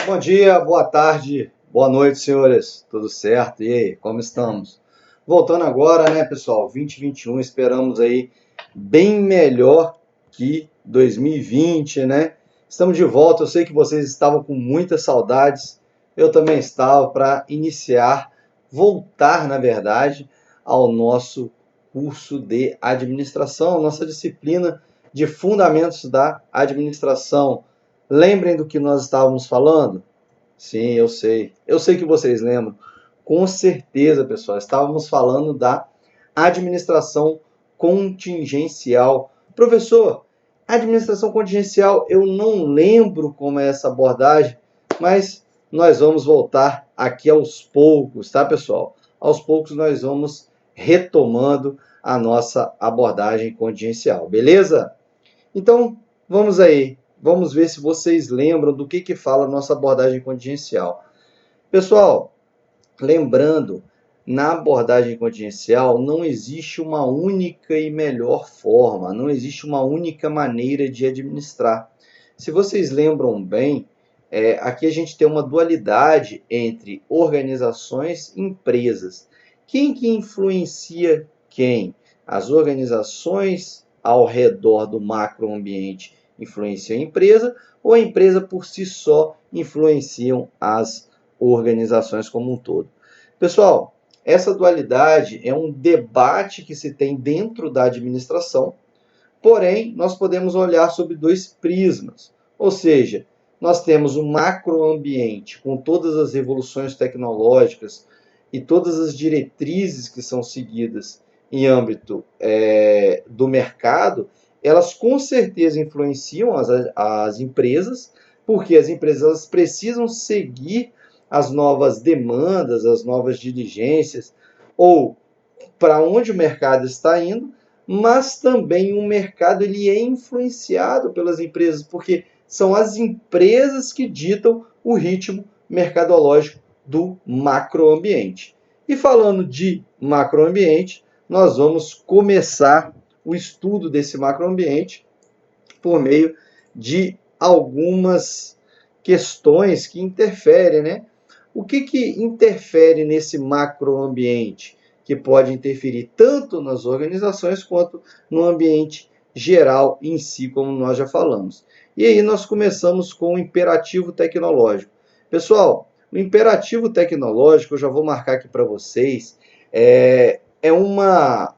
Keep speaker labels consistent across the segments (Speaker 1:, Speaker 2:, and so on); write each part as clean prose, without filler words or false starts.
Speaker 1: Bom dia, boa tarde, boa noite, senhores. Tudo certo? E aí, como estamos? Voltando agora, né, pessoal? 2021, esperamos aí bem melhor que 2020, né? Estamos de volta. Eu sei que vocês estavam com muitas saudades. Eu também estava para voltar, na verdade, ao nosso curso de administração, nossa disciplina de fundamentos da administração. Lembrem do que nós estávamos falando? Sim, eu sei. Eu sei que vocês lembram. Com certeza, pessoal. Estávamos falando da administração contingencial. Professor, administração contingencial, eu não lembro como é essa abordagem, mas nós vamos voltar aqui aos poucos, tá, pessoal? Aos poucos nós vamos retomando a nossa abordagem contingencial, beleza? Então, vamos aí. Vamos ver se vocês lembram do que fala a nossa abordagem contingencial. Pessoal, lembrando, na abordagem contingencial não existe uma única e melhor forma, não existe uma única maneira de administrar. Se vocês lembram bem, aqui a gente tem uma dualidade entre organizações e empresas. Quem que influencia quem? As organizações ao redor do macroambiente influenciam a empresa ou a empresa por si só influenciam as organizações como um todo. Pessoal, essa dualidade é um debate que se tem dentro da administração, porém, nós podemos olhar sobre dois prismas. Ou seja, nós temos um macroambiente com todas as revoluções tecnológicas e todas as diretrizes que são seguidas em âmbito do mercado, elas com certeza influenciam as empresas, porque as empresas elas precisam seguir as novas demandas, as novas diligências, ou para onde o mercado está indo, mas também o mercado ele é influenciado pelas empresas, porque são as empresas que ditam o ritmo mercadológico do macroambiente. E falando de macroambiente, nós vamos começar o estudo desse macroambiente por meio de algumas questões que interferem, né? O que interfere nesse macroambiente, que pode interferir tanto nas organizações quanto no ambiente geral em si, como nós já falamos. E aí nós começamos com o imperativo tecnológico. Pessoal, o imperativo tecnológico, eu já vou marcar aqui para vocês, é uma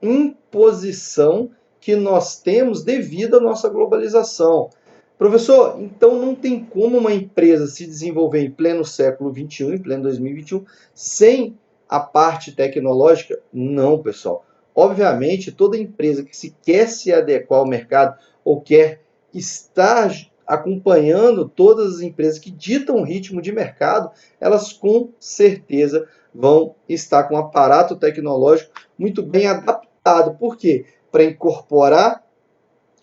Speaker 1: imposição que nós temos devido à nossa globalização. Professor, então não tem como uma empresa se desenvolver em pleno século XXI, em pleno 2021, sem a parte tecnológica? Não, pessoal. Obviamente, toda empresa que se quer se adequar ao mercado ou quer estar acompanhando todas as empresas que ditam o ritmo de mercado, elas com certeza vão estar com um aparato tecnológico muito bem adaptado. Por quê? Para incorporar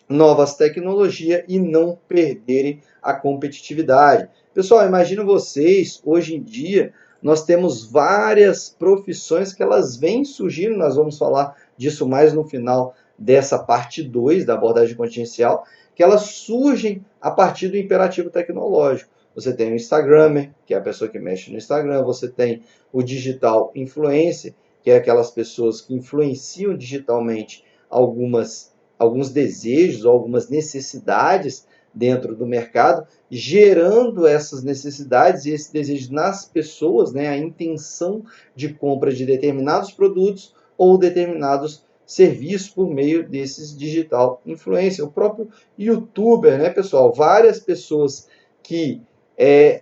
Speaker 1: novas tecnologias e não perderem a competitividade. Pessoal, imagina vocês, hoje em dia, nós temos várias profissões que elas vêm surgindo, nós vamos falar disso mais no final dessa parte 2 da abordagem contingencial, que elas surgem a partir do imperativo tecnológico. Você tem o Instagrammer, que é a pessoa que mexe no Instagram, você tem o digital influencer, que é aquelas pessoas que influenciam digitalmente alguns desejos ou algumas necessidades dentro do mercado, gerando essas necessidades e esses desejos nas pessoas, né, a intenção de compra de determinados produtos ou determinados serviços por meio desses digital influencer. O próprio youtuber, né, pessoal? Várias pessoas que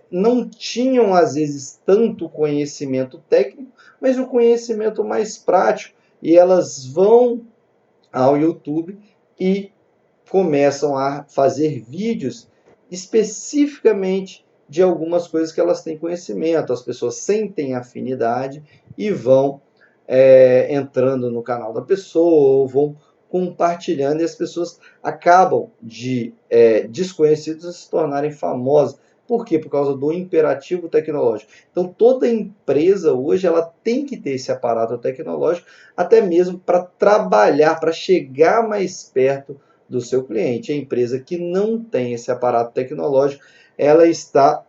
Speaker 1: não tinham, às vezes, tanto conhecimento técnico, mas o conhecimento mais prático, e elas vão ao YouTube e começam a fazer vídeos especificamente de algumas coisas que elas têm conhecimento. As pessoas sentem afinidade e vão entrando no canal da pessoa ou vão compartilhando, e as pessoas acabam de desconhecidos se tornarem famosas. Por quê? Por causa do imperativo tecnológico. Então, toda empresa hoje ela tem que ter esse aparato tecnológico, até mesmo para trabalhar, para chegar mais perto do seu cliente. A empresa que não tem esse aparato tecnológico, ela está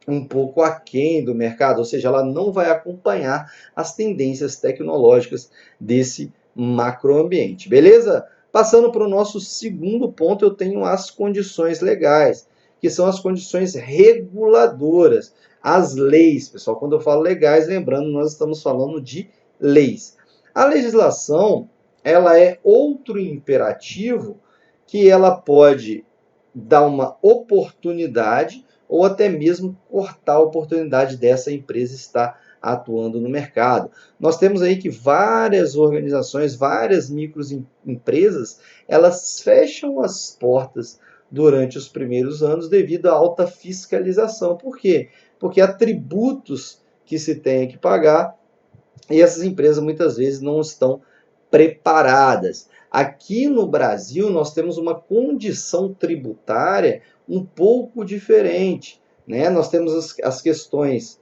Speaker 1: um pouco aquém do mercado, ou seja, ela não vai acompanhar as tendências tecnológicas desse macroambiente, beleza? Passando para o nosso segundo ponto, eu tenho as condições legais, que são as condições reguladoras, as leis, pessoal. Quando eu falo legais, lembrando, nós estamos falando de leis. A legislação, ela é outro imperativo que ela pode dar uma oportunidade ou até mesmo cortar a oportunidade dessa empresa estar atuando no mercado. Nós temos aí que várias organizações, várias microempresas, elas fecham as portas durante os primeiros anos devido à alta fiscalização. Por quê? Porque há tributos que se tem que pagar e essas empresas muitas vezes não estão preparadas. Aqui no Brasil, nós temos uma condição tributária um pouco diferente, né? Nós temos as questões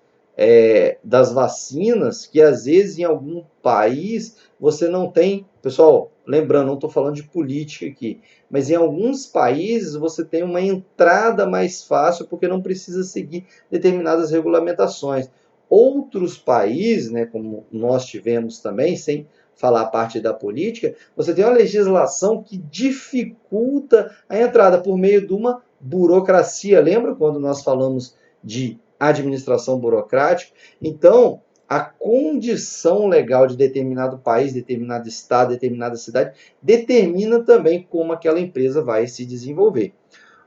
Speaker 1: das vacinas, que às vezes em algum país você não tem. Pessoal, lembrando, não estou falando de política aqui, mas em alguns países você tem uma entrada mais fácil porque não precisa seguir determinadas regulamentações. Outros países, né, como nós tivemos também, sem falar a parte da política, você tem uma legislação que dificulta a entrada por meio de uma burocracia. Lembra quando nós falamos de administração burocrática? Então, a condição legal de determinado país, determinado estado, determinada cidade, determina também como aquela empresa vai se desenvolver.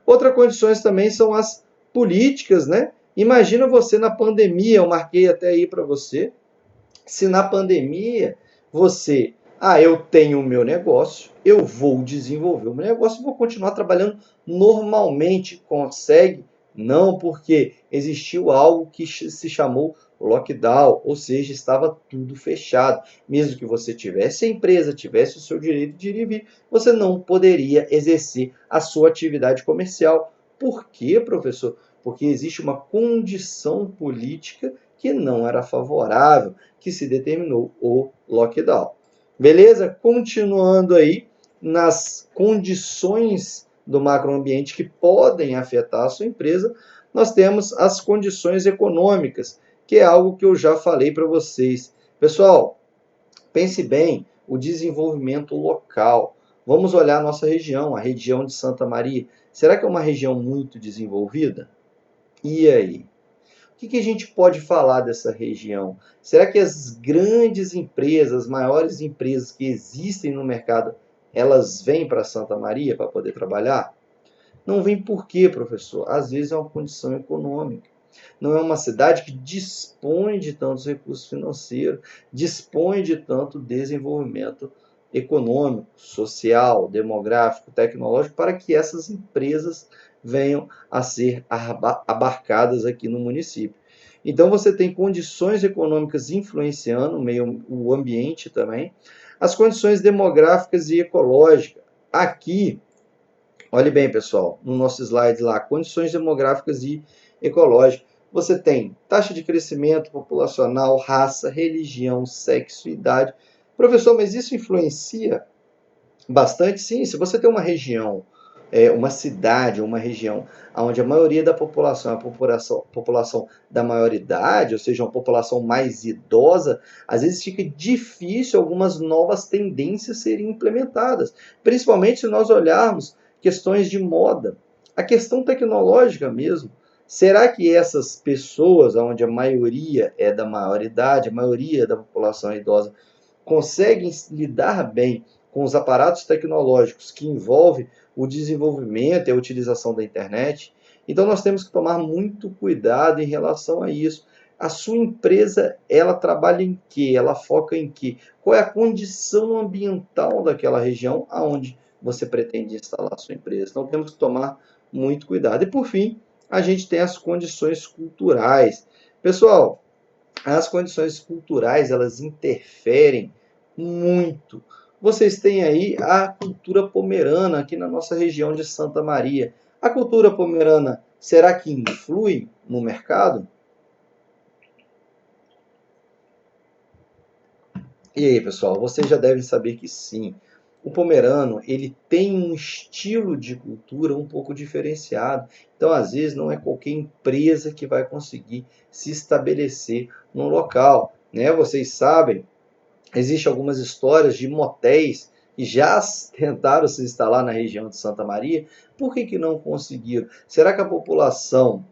Speaker 1: Outras condições também são as políticas, né? Imagina você na pandemia, eu marquei até aí para você, se na pandemia você, eu tenho o meu negócio, eu vou desenvolver o meu negócio, vou continuar trabalhando normalmente, consegue? Não, porque existiu algo que se chamou lockdown, ou seja, estava tudo fechado. Mesmo que você tivesse a empresa, tivesse o seu direito de ir e vir, você não poderia exercer a sua atividade comercial. Por quê, professor? Porque existe uma condição política que não era favorável, que se determinou o lockdown. Beleza? Continuando aí nas condições do macroambiente que podem afetar a sua empresa, nós temos as condições econômicas, que é algo que eu já falei para vocês. Pessoal, pense bem, o desenvolvimento local. Vamos olhar a nossa região, a região de Santa Maria. Será que é uma região muito desenvolvida? E aí? O que a gente pode falar dessa região? Será que as grandes empresas, as maiores empresas que existem no mercado, elas vêm para Santa Maria para poder trabalhar? Não vem por quê, professor? Às vezes é uma condição econômica. Não é uma cidade que dispõe de tantos recursos financeiros, dispõe de tanto desenvolvimento econômico, social, demográfico, tecnológico, para que essas empresas venham a ser abarcadas aqui no município. Então você tem condições econômicas influenciando o meio, o ambiente também, as condições demográficas e ecológicas. Aqui, olhe bem, pessoal, no nosso slide lá, condições demográficas e ecológicas. Você tem taxa de crescimento populacional, raça, religião, sexo, idade. Professor, mas isso influencia bastante? Sim, se você tem uma região, uma cidade, uma região onde a maioria da população é a população da maioridade, ou seja, uma população mais idosa, às vezes fica difícil algumas novas tendências serem implementadas, principalmente se nós olharmos questões de moda, a questão tecnológica mesmo. Será que essas pessoas, onde a maioria é da maioridade, a maioria da população é idosa, conseguem lidar bem com os aparatos tecnológicos que envolvem o desenvolvimento e a utilização da internet? Então nós temos que tomar muito cuidado em relação a isso. A sua empresa, ela trabalha em quê? Ela foca em quê? Qual é a condição ambiental daquela região aonde você pretende instalar a sua empresa? Então temos que tomar muito cuidado. E por fim, a gente tem as condições culturais. Pessoal, as condições culturais, elas interferem muito. Vocês têm aí a cultura pomerana aqui na nossa região de Santa Maria. A cultura pomerana, será que influi no mercado? E aí, pessoal, vocês já devem saber que sim. O pomerano, ele tem um estilo de cultura um pouco diferenciado. Então, às vezes, não é qualquer empresa que vai conseguir se estabelecer no local, né? Vocês sabem, existem algumas histórias de motéis que já tentaram se instalar na região de Santa Maria. Por que não conseguiram? Será que a população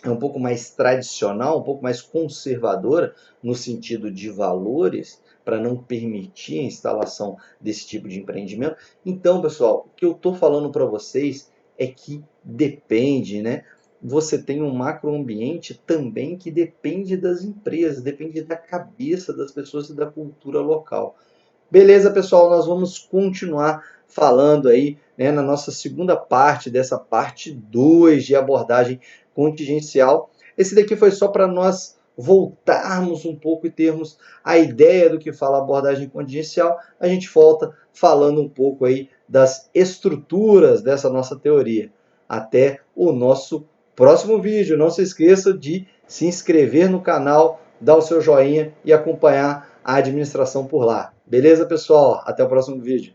Speaker 1: é um pouco mais tradicional, um pouco mais conservadora no sentido de valores, para não permitir a instalação desse tipo de empreendimento? Então, pessoal, o que eu estou falando para vocês é que depende, né? Você tem um macroambiente também que depende das empresas, depende da cabeça das pessoas e da cultura local. Beleza, pessoal, nós vamos continuar falando aí, né, na nossa segunda parte dessa parte 2 de abordagem contingencial. Esse daqui foi só para nós voltarmos um pouco e termos a ideia do que fala a abordagem contingencial. A gente volta falando um pouco aí das estruturas dessa nossa teoria. Até o nosso próximo vídeo. Não se esqueça de se inscrever no canal, dar o seu joinha e acompanhar a administração por lá. Beleza, pessoal? Até o próximo vídeo.